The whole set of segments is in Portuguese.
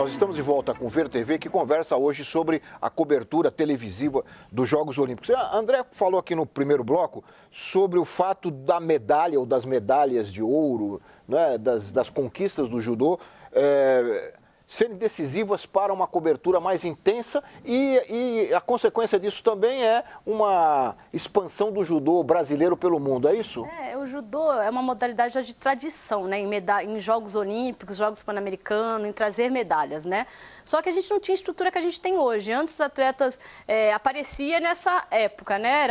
Nós estamos de volta com o Ver TV, que conversa hoje sobre a cobertura televisiva dos Jogos Olímpicos. A André falou aqui no primeiro bloco sobre o fato da medalha ou das medalhas de ouro, né, das conquistas do judô, serem decisivas para uma cobertura mais intensa e a consequência disso também é uma expansão do judô brasileiro pelo mundo, é isso? O judô é uma modalidade já de tradição, né, em Jogos Olímpicos, Jogos Pan-Americanos, em trazer medalhas, né? Só que a gente não tinha a estrutura que a gente tem hoje. Antes os atletas apareciam nessa época, né?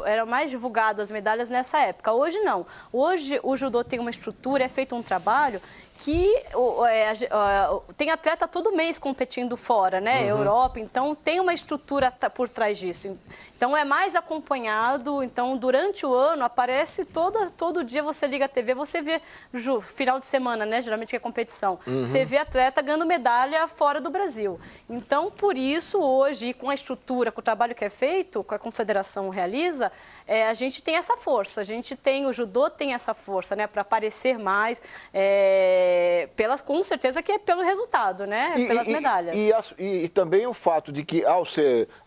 Eram mais divulgadas as medalhas nessa época. Hoje não. Hoje o judô tem uma estrutura, é feito um trabalho que tem atleta todo mês competindo fora, né? Europa, então tem uma estrutura por trás disso. Então é mais acompanhado, então durante o ano aparece todo dia você liga a TV, você vê final de semana, né? Geralmente é competição. Você vê atleta ganhando medalha fora do Brasil. Então, por isso, hoje, com a estrutura, com o trabalho que é feito, que a Confederação realiza, a gente tem essa força. O judô tem essa força, né? Para aparecer mais, com certeza que é pelo resultado, né? Pelas medalhas. E também o fato de que, ao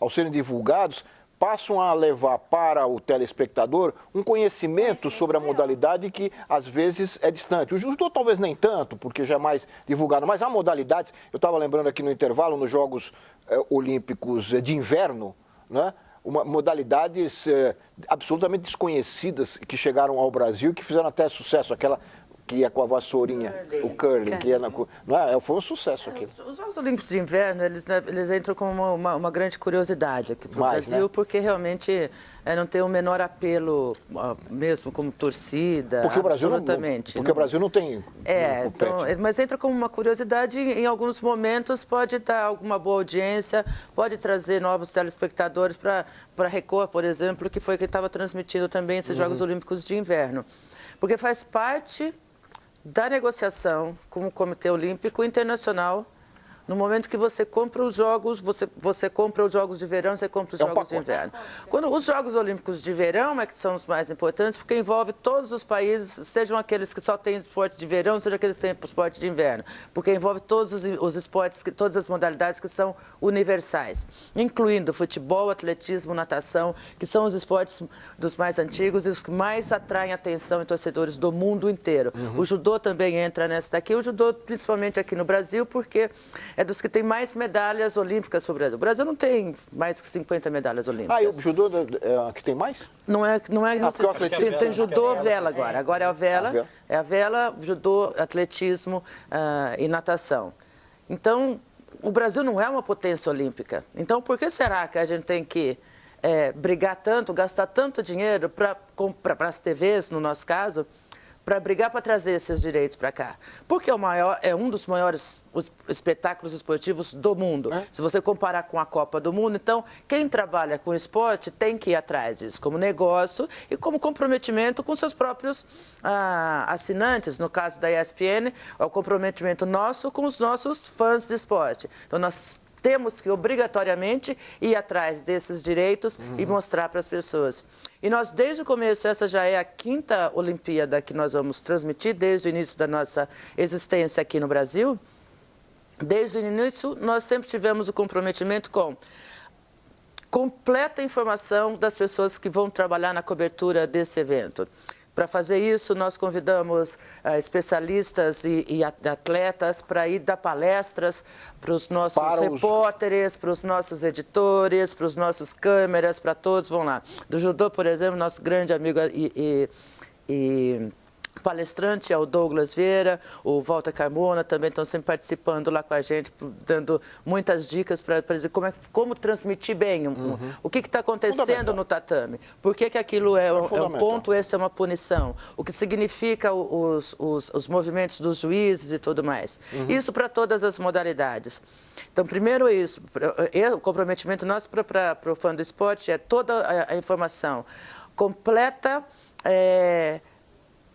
serem divulgados, passam a levar para o telespectador um conhecimento sobre a modalidade que, às vezes, é distante. O judô talvez nem tanto, porque já é mais divulgado, mas há modalidades, eu estava lembrando aqui no intervalo, nos Jogos Olímpicos de Inverno, né? Modalidades absolutamente desconhecidas que chegaram ao Brasil, que fizeram até sucesso, aquela que é com a vassourinha, o curling, que foi um sucesso aquilo. Os Jogos Olímpicos de Inverno, eles entram como uma grande curiosidade aqui para o Brasil, né? Porque realmente não tem o menor apelo, mesmo como torcida, porque absolutamente. O Brasil não tem... Então, mas entra como uma curiosidade, em alguns momentos pode dar alguma boa audiência, pode trazer novos telespectadores para Record, por exemplo, que foi quem estava transmitindo também esses Jogos Olímpicos de Inverno. Porque faz parte da negociação com o Comitê Olímpico Internacional. No momento que você compra os jogos, você compra os jogos de verão, você compra os jogos de inverno. Quando os Jogos Olímpicos de verão é que são os mais importantes, porque envolve todos os países, sejam aqueles que só têm esporte de verão, sejam aqueles que têm esporte de inverno. Porque envolve todos os esportes, todas as modalidades que são universais, incluindo futebol, atletismo, natação, que são os esportes dos mais antigos e os que mais atraem atenção em torcedores do mundo inteiro. O judô também entra nessa daqui, o judô principalmente aqui no Brasil, porque é dos que tem mais medalhas olímpicas para o Brasil. O Brasil não tem mais que 50 medalhas olímpicas. E o judô é que tem mais? Não tem judô, vela agora. Agora é a vela. É a vela, judô, atletismo e natação. Então, o Brasil não é uma potência olímpica. Então, por que será que a gente tem que brigar tanto, gastar tanto dinheiro para as TVs, no nosso caso, para brigar para trazer esses direitos para cá? Porque é um dos maiores espetáculos esportivos do mundo. Se você comparar com a Copa do Mundo, então, quem trabalha com esporte tem que ir atrás disso, como negócio e como comprometimento com seus próprios assinantes. No caso da ESPN, é o comprometimento nosso com os nossos fãs de esporte. Então, nós temos que, obrigatoriamente, ir atrás desses direitos e mostrar para as pessoas. E nós, desde o começo, essa já é a 5ª Olimpíada que nós vamos transmitir, desde o início da nossa existência aqui no Brasil. Desde o início, nós sempre tivemos o comprometimento com completa informação das pessoas que vão trabalhar na cobertura desse evento. Para fazer isso, nós convidamos especialistas e atletas para ir dar palestras para os nossos repórteres, para os nossos editores, para os nossos câmeras, para todos vão lá. Do judô, por exemplo, nosso grande amigo e palestrante é o Douglas Vieira, o Walter Carmona também estão sempre participando lá com a gente, dando muitas dicas para dizer como transmitir bem o que está acontecendo no tatame, por que aquilo é um ponto, esse é uma punição, o que significa os movimentos dos juízes e tudo mais. Isso para todas as modalidades. Então, primeiro isso, o comprometimento nosso para o fã do esporte é toda a informação completa,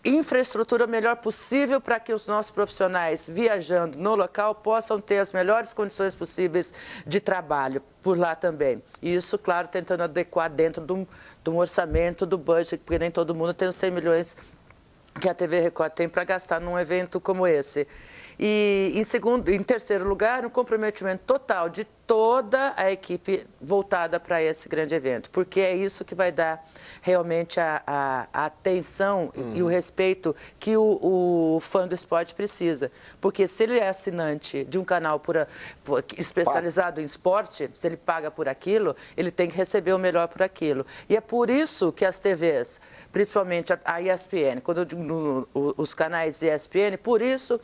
infraestrutura melhor possível para que os nossos profissionais viajando no local possam ter as melhores condições possíveis de trabalho por lá também. E isso, claro, tentando adequar dentro de um orçamento, do budget, porque nem todo mundo tem os 100 milhões que a TV Record tem para gastar num evento como esse. E, em terceiro lugar, um comprometimento total de toda a equipe voltada para esse grande evento, porque é isso que vai dar realmente a atenção e o respeito que o fã do esporte precisa. Porque se ele é assinante de um canal especializado em esporte, se ele paga por aquilo, ele tem que receber o melhor por aquilo. E é por isso que as TVs, principalmente a ESPN, quando eu digo os canais ESPN, por isso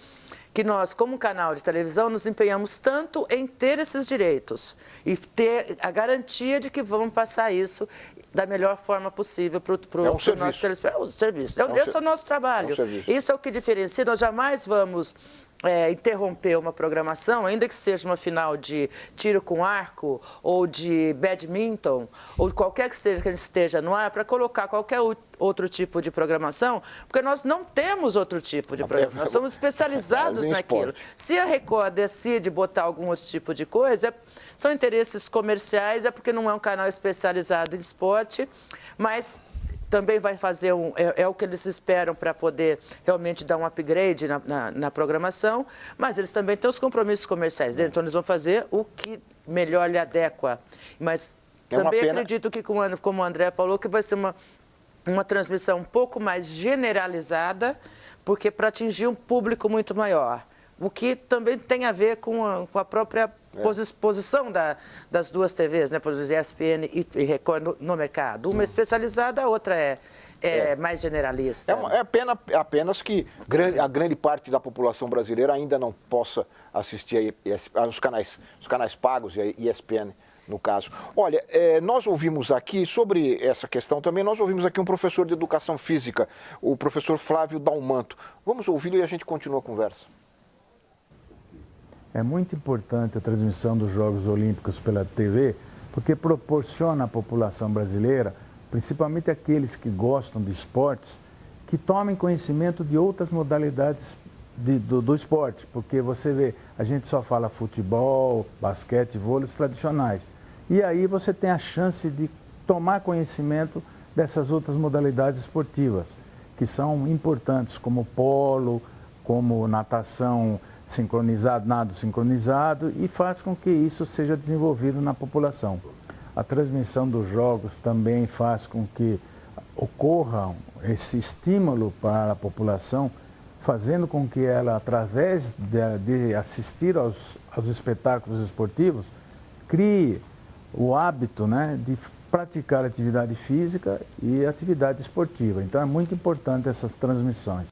que nós, como canal de televisão, nos empenhamos tanto em ter esses direitos e ter a garantia de que vamos passar isso da melhor forma possível para o nosso telespectador. Esse é o nosso trabalho. Isso é o que diferencia. Nós jamais vamos interromper uma programação, ainda que seja uma final de tiro com arco ou de badminton, ou qualquer que seja que a gente esteja no ar, para colocar qualquer outro tipo de programação, porque nós não temos outro tipo de programação, nós somos especializados naquilo. Se a Record decide botar algum outro tipo de coisa, são interesses comerciais, é porque não é um canal especializado em esporte, mas também vai fazer é o que eles esperam para poder realmente dar um upgrade na programação, mas eles também têm os compromissos comerciais dele, então eles vão fazer o que melhor lhe adequa. Mas também acredito que, como o André falou, que vai ser uma transmissão um pouco mais generalizada, porque para atingir um público muito maior. O que também tem a ver com a própria posição das duas TVs, né, por exemplo, ESPN e Record no mercado. Uma é especializada, a outra é mais generalista. É apenas que a grande parte da população brasileira ainda não possa assistir aos canais pagos e a ESPN, no caso. Olha, nós ouvimos aqui, sobre essa questão também, nós ouvimos aqui um professor de educação física, o professor Flávio Dalmanto. Vamos ouvi-lo e a gente continua a conversa. É muito importante a transmissão dos Jogos Olímpicos pela TV, porque proporciona à população brasileira, principalmente aqueles que gostam de esportes, que tomem conhecimento de outras modalidades do esporte. Porque você vê, a gente só fala futebol, basquete, vôlei, os tradicionais. E aí você tem a chance de tomar conhecimento dessas outras modalidades esportivas, que são importantes, como polo, como natação sincronizado, nado sincronizado, e faz com que isso seja desenvolvido na população. A transmissão dos jogos também faz com que ocorra esse estímulo para a população, fazendo com que ela, através de assistir aos espetáculos esportivos, crie o hábito, né, de praticar atividade física e atividade esportiva. Então é muito importante essas transmissões.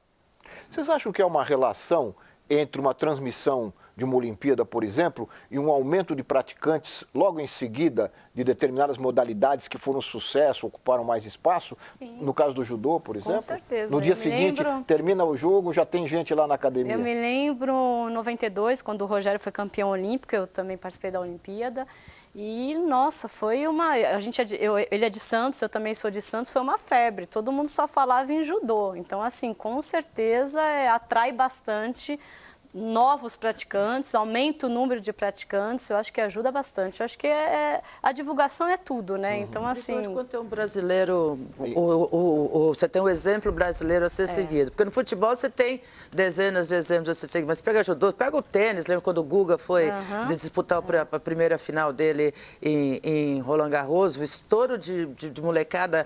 Vocês acham que é uma relação entre uma transmissão de uma Olimpíada, por exemplo, e um aumento de praticantes logo em seguida de determinadas modalidades que foram sucesso, ocuparam mais espaço? Sim. No caso do judô, por exemplo? Com certeza. No dia seguinte, termina o jogo, já tem gente lá na academia. Eu me lembro em 92, quando o Rogério foi campeão olímpico, eu também participei da Olimpíada. E, nossa, foi uma... ele é de Santos, eu também sou de Santos, foi uma febre. Todo mundo só falava em judô. Então, assim, com certeza atrai bastante novos praticantes, aumenta o número de praticantes, eu acho que ajuda bastante. Eu acho que a divulgação é tudo, né? Então, assim... Quando tem um brasileiro, você tem um exemplo brasileiro a ser seguido. Porque no futebol você tem dezenas de exemplos a ser seguido. Mas pega judô, pega o tênis. Lembra quando o Guga foi disputar a primeira final dele em Roland Garros, o estouro de molecada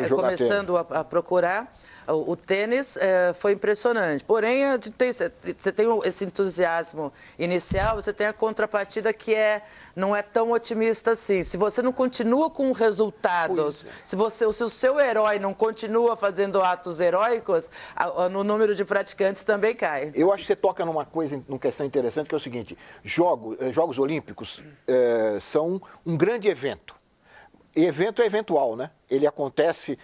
começando a procurar. O tênis foi impressionante, porém você tem esse entusiasmo inicial, você tem a contrapartida que não é tão otimista assim. Se você não continua com resultados, se o seu herói não continua fazendo atos heróicos, o número de praticantes também cai. Eu acho que você toca numa questão interessante, que é o seguinte: Jogos Olímpicos são um grande evento. E evento é eventual, né? Ele acontece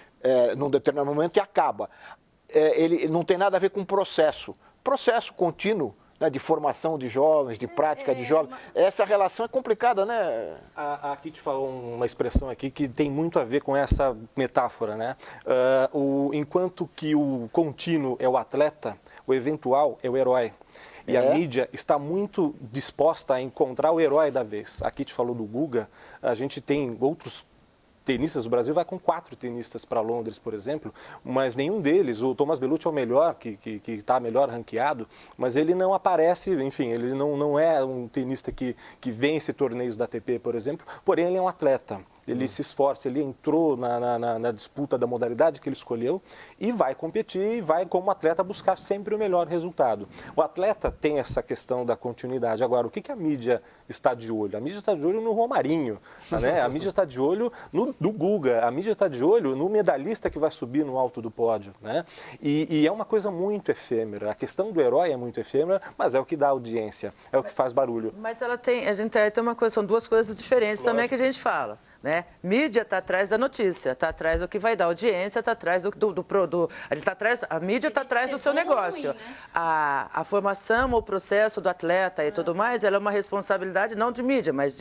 num determinado momento e acaba. Ele não tem nada a ver com processo contínuo, né, de formação de jovens, de prática de jovens. Essa relação é complicada, né? A Kitty falou uma expressão aqui que tem muito a ver com essa metáfora, né? Enquanto que o contínuo é o atleta, o eventual é o herói. E a mídia está muito disposta a encontrar o herói da vez. A Kitty falou do Guga, a gente tem outros tenistas, o Brasil vai com 4 tenistas para Londres, por exemplo, mas nenhum deles, o Thomas Bellucci é o melhor, que está melhor ranqueado, mas ele não aparece, enfim, ele não é um tenista que vence torneios da ATP, por exemplo, porém ele é um atleta. Ele se esforça, ele entrou na disputa da modalidade que ele escolheu e vai competir e vai, como atleta, buscar sempre o melhor resultado. O atleta tem essa questão da continuidade. Agora, o que a mídia está de olho? A mídia está de olho no Romarinho, né? A mídia está de olho no Guga, a mídia está de olho no medalhista que vai subir no alto do pódio, né? E é uma coisa muito efêmera. A questão do herói é muito efêmera, mas é o que dá audiência, é o que faz barulho. Mas a gente tem uma coisa, são duas coisas diferentes também que a gente fala. Né? Mídia está atrás da notícia, está atrás do que vai dar audiência, está atrás a mídia está atrás do seu negócio. Ruim, né? A formação, o processo do atleta e tudo mais, ela é uma responsabilidade não de mídia, mas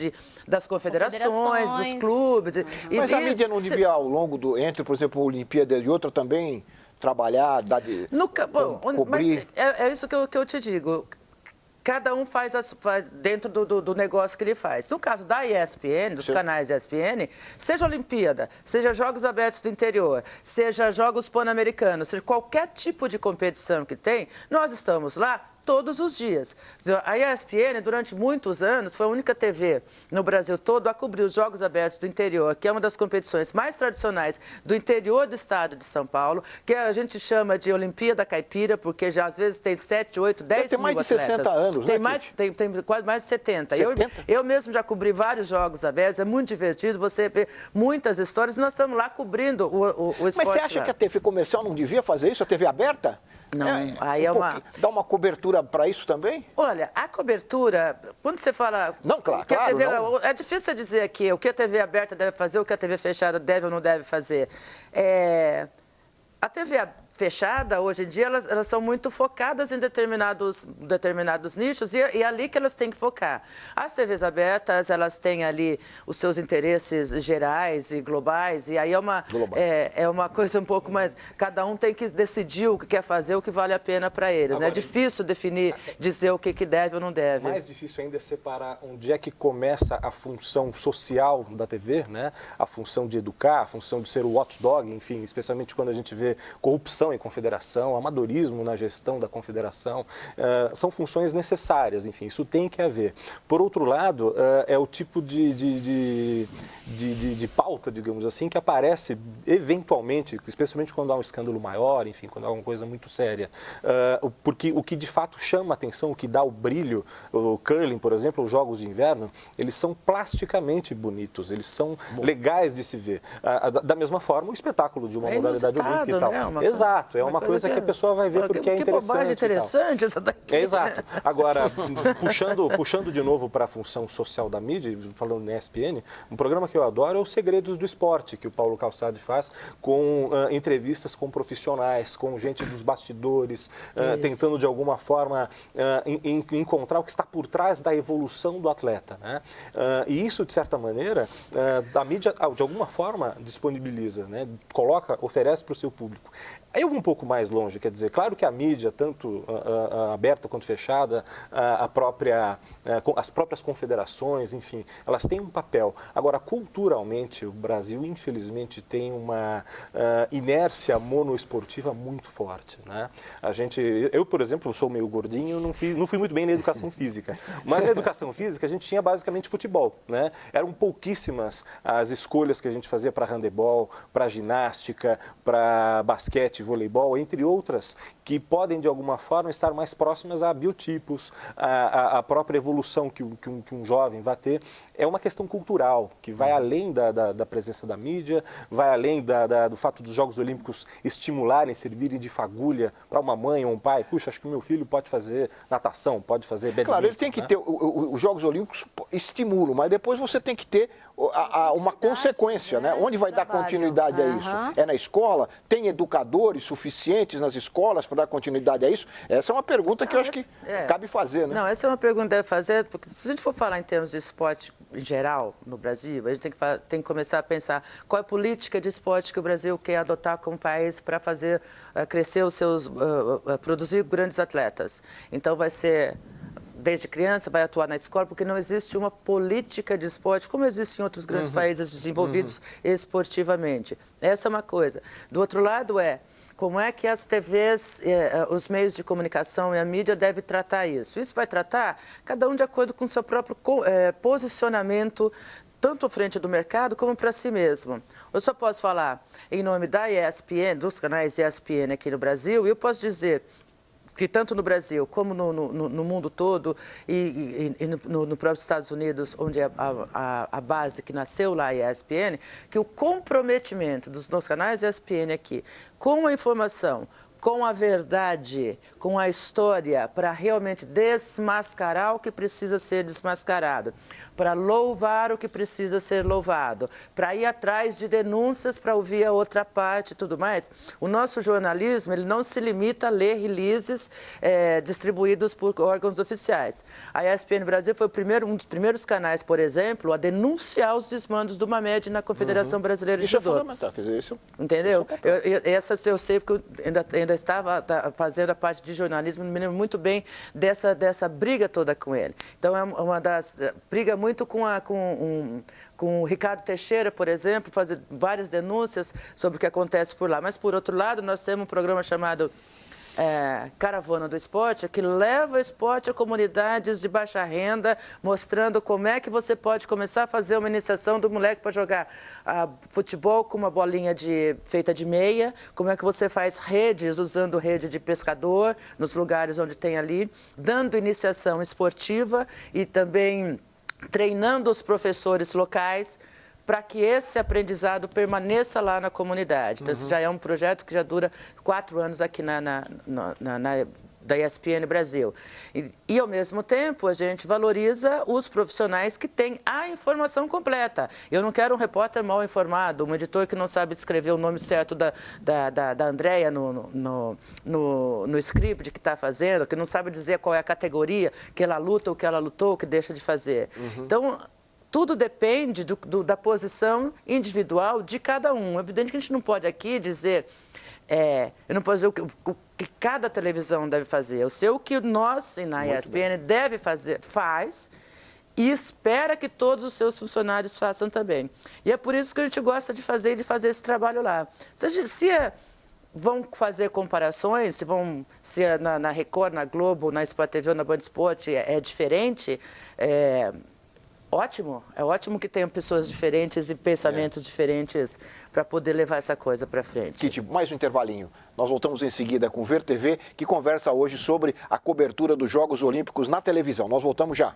das confederações, dos clubes. Mas a mídia não devia, ao longo entre, por exemplo, a Olimpíada e outra também, trabalhar, dar de cobrir? Mas é isso que eu te digo. Cada um faz dentro do negócio que ele faz. No caso da ESPN, dos canais ESPN, seja Olimpíada, seja Jogos Abertos do Interior, seja Jogos Pan-Americanos, seja qualquer tipo de competição que tem, nós estamos lá todos os dias. A ESPN, durante muitos anos, foi a única TV no Brasil todo a cobrir os Jogos Abertos do Interior, que é uma das competições mais tradicionais do interior do estado de São Paulo, que a gente chama de Olimpíada Caipira, porque já às vezes tem 7, 8, 10 tem mais de 60 anos, tem, né, tem quase mais de 70. Eu mesmo já cobri vários Jogos Abertos, é muito divertido, você vê muitas histórias, nós estamos lá cobrindo o esporte. Mas você acha que a TV comercial não devia fazer isso, a TV aberta? Não, aí dá uma cobertura para isso também? Olha, a cobertura, quando você fala... Não, claro, é difícil você dizer aqui o que a TV aberta deve fazer, o que a TV fechada deve ou não deve fazer. A TV fechada, hoje em dia, elas são muito focadas em determinados nichos e é ali que elas têm que focar. As TVs abertas, elas têm ali os seus interesses gerais e globais, e aí é uma coisa um pouco mais... Cada um tem que decidir o que quer fazer, o que vale a pena para eles. Agora, né? É difícil definir, dizer o que deve ou não deve. Mais difícil ainda é separar onde é que começa a função social da TV, né? A função de educar, a função de ser o watchdog, enfim, especialmente quando a gente vê corrupção em confederação, amadorismo na gestão da confederação, são funções necessárias, enfim, isso tem que haver. Por outro lado, é o tipo de pauta, digamos assim, que aparece eventualmente, especialmente quando há um escândalo maior, enfim, quando há alguma coisa muito séria. Porque o que de fato chama a atenção, o que dá o brilho, o curling, por exemplo, os jogos de inverno, eles são plasticamente bonitos, eles são legais de se ver. Da mesma forma, o espetáculo de uma modalidade olímpica e tal. Né? Exato, é uma coisa que a pessoa vai ver porque é interessante. Que bobagem interessante essa daqui. Exato. Agora, puxando de novo para a função social da mídia, falando na ESPN, um programa que eu adoro é o Segredos do Esporte, que o Paulo Calçade faz com entrevistas com profissionais, com gente dos bastidores, tentando de alguma forma encontrar o que está por trás da evolução do atleta, né? E isso, de certa maneira, a mídia, de alguma forma, disponibiliza, né? Oferece para o seu público. Aí eu vou um pouco mais longe, quer dizer, claro que a mídia, tanto aberta quanto fechada, as próprias confederações, enfim, elas têm um papel. Agora, culturalmente, o Brasil, infelizmente, tem uma inércia monoesportiva muito forte, né? Eu, por exemplo, sou meio gordinho, não fui muito bem na educação física, mas na educação física a gente tinha basicamente futebol, né? Eram pouquíssimas as escolhas que a gente fazia para handebol, para ginástica, para basquete, voleibol, entre outras, que podem, de alguma forma, estar mais próximas a biotipos, a própria evolução que um jovem vai ter. É uma questão cultural, que vai além da presença da mídia, vai além do fato dos Jogos Olímpicos estimularem, servirem de fagulha para uma mãe ou um pai. Puxa, acho que o meu filho pode fazer natação, pode fazer badminton. Claro, ele tem que ter, os Jogos Olímpicos estimulam, mas depois você tem que ter uma consequência, né? Onde vai dar continuidade a isso? É na escola? Tem educadores suficientes nas escolas para dar continuidade a isso? Essa é uma pergunta que eu acho que cabe fazer, né? Não, essa é uma pergunta que deve fazer, porque se a gente for falar em termos de esporte em geral no Brasil, a gente tem que começar a pensar qual é a política de esporte que o Brasil quer adotar como país para fazer crescer produzir grandes atletas. Então vai ser desde criança, vai atuar na escola, porque não existe uma política de esporte, como existe em outros grandes países desenvolvidos esportivamente. Essa é uma coisa. Do outro lado como é que as TVs, os meios de comunicação e a mídia devem tratar isso? Isso vai tratar cada um de acordo com o seu próprio posicionamento, tanto à frente do mercado como para si mesmo. Eu só posso falar em nome da ESPN, dos canais ESPN aqui no Brasil, e eu posso dizer que tanto no Brasil como no mundo todo e no próprio Estados Unidos, onde é a base que nasceu lá, a ESPN, que o comprometimento dos canais ESPN aqui com a informação, com a verdade, com a história, para realmente desmascarar o que precisa ser desmascarado, para louvar o que precisa ser louvado, para ir atrás de denúncias, para ouvir a outra parte e tudo mais. O nosso jornalismo, ele não se limita a ler releases distribuídos por órgãos oficiais. A ESPN Brasil foi um dos primeiros canais, por exemplo, a denunciar os desmandos do Mamed na Confederação Brasileira de Judô. Isso é fundamental, quer dizer, isso... Entendeu? Essa eu sei, porque eu ainda estava fazendo a parte de jornalismo, me lembro muito bem dessa briga toda com ele. Então, é uma das... briga muito com o Ricardo Teixeira, por exemplo, fazer várias denúncias sobre o que acontece por lá. Mas, por outro lado, nós temos um programa chamado Caravana do Esporte, que leva o esporte a comunidades de baixa renda, mostrando como é que você pode começar a fazer uma iniciação do moleque para jogar futebol com uma bolinha feita de meia, como é que você faz redes usando rede de pescador nos lugares onde tem ali, dando iniciação esportiva e também treinando os professores locais para que esse aprendizado permaneça lá na comunidade. Então, esse já é um projeto que já dura 4 anos aqui da ESPN Brasil. E, ao mesmo tempo, a gente valoriza os profissionais que têm a informação completa. Eu não quero um repórter mal informado, um editor que não sabe escrever o nome certo da Andréia no script que está fazendo, que não sabe dizer qual é a categoria que ela luta, o que ela lutou, o que deixa de fazer. Então, tudo depende da posição individual de cada um. É evidente que a gente não pode aqui dizer... eu não posso dizer o que cada televisão deve fazer. Eu sei o que nós, na ESPN, faz e espera que todos os seus funcionários façam também. E é por isso que a gente gosta de fazer esse trabalho lá. Vão fazer comparações, se na Record, na Globo, na Sport TV ou na Band Esporte é diferente... Ótimo, é ótimo que tenham pessoas diferentes e pensamentos diferentes para poder levar essa coisa para frente. Kitty, mais um intervalinho. Nós voltamos em seguida com o Ver TV, que conversa hoje sobre a cobertura dos Jogos Olímpicos na televisão. Nós voltamos já.